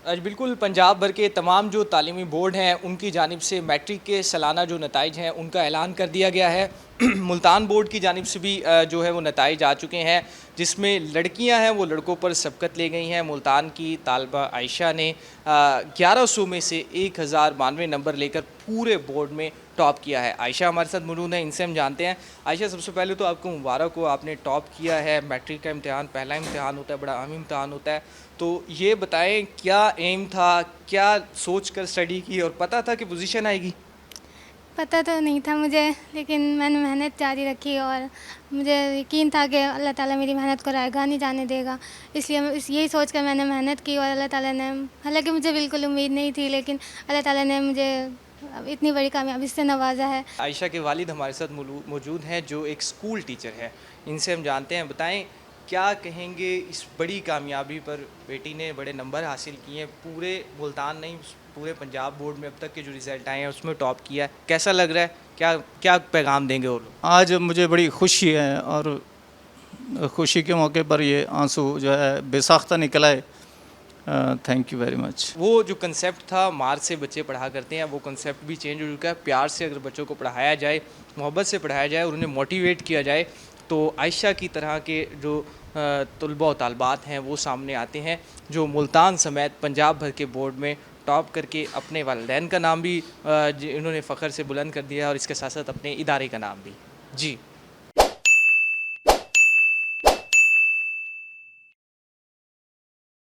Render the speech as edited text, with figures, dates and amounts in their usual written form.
आज बिल्कुल पंजाब भर के तमाम जो तालीमी बोर्ड हैं उनकी जानिब से मैट्रिक के सालाना जो नताइज हैं उनका ऐलान कर दिया गया है। मुल्तान बोर्ड की जानिब से भी जो है वो नताइज आ चुके हैं, जिसमें लड़कियां हैं वो लड़कों पर सबकत ले गई हैं। मुल्तान की तालबा आयशा ने 1100 में से 1092 नंबर लेकर पूरे बोर्ड में टॉप किया है। आयशा हमारे साथ मौजूद हैं, इनसे हम जानते हैं। आयशा, सबसे पहले तो आपको मुबारक हो, आपने टॉप किया है। मैट्रिक का इम्तिहान पहला इम्तिहान होता है, बड़ा अहम इम्तिहान होता है। तो ये बताएं, क्या एम था, क्या सोच कर स्टडी की और पता था कि पोजीशन आएगी? पता तो नहीं था मुझे, लेकिन मैंने मेहनत जारी रखी और मुझे यकीन था कि अल्लाह ताला मेरी मेहनत को रायगा नहीं जाने देगा। इसलिए यही सोच कर मैंने मेहनत की और अल्लाह ताला ने, हालांकि मुझे बिल्कुल उम्मीद नहीं थी, लेकिन अल्लाह ताला ने मुझे इतनी बड़ी कामयाबी से नवाजा है। आयशा के वालिद हमारे साथ मौजूद हैं, जो एक स्कूल टीचर है। इनसे हम जानते हैं। बताएं, क्या कहेंगे इस बड़ी कामयाबी पर? बेटी ने बड़े नंबर हासिल किए हैं, पूरे मुल्तान नहीं पूरे पंजाब बोर्ड में अब तक के जो रिज़ल्ट आए हैं उसमें टॉप किया है। कैसा लग रहा है? क्या क्या पैगाम देंगे वो लोग? आज मुझे बड़ी खुशी है और खुशी के मौके पर ये आंसू जो है बेसाख्ता निकला है। Thank you very much. वो जो कंसेप्ट था मार से बच्चे पढ़ा करते हैं, वो कंसेप्ट भी चेंज हो चुका है। प्यार से अगर बच्चों को पढ़ाया जाए, मोहब्बत से पढ़ाया जाए और उन्हें मोटिवेट किया जाए, तो आयशा की तरह के जो तलबा व तालबात हैं वो सामने आते हैं, जो मुल्तान समेत पंजाब भर के बोर्ड में टॉप करके अपने वालिदैन का नाम भी इन्होंने फ़ख्र से बुलंद कर दिया और इसके साथ साथ अपने इदारे का नाम भी। जी।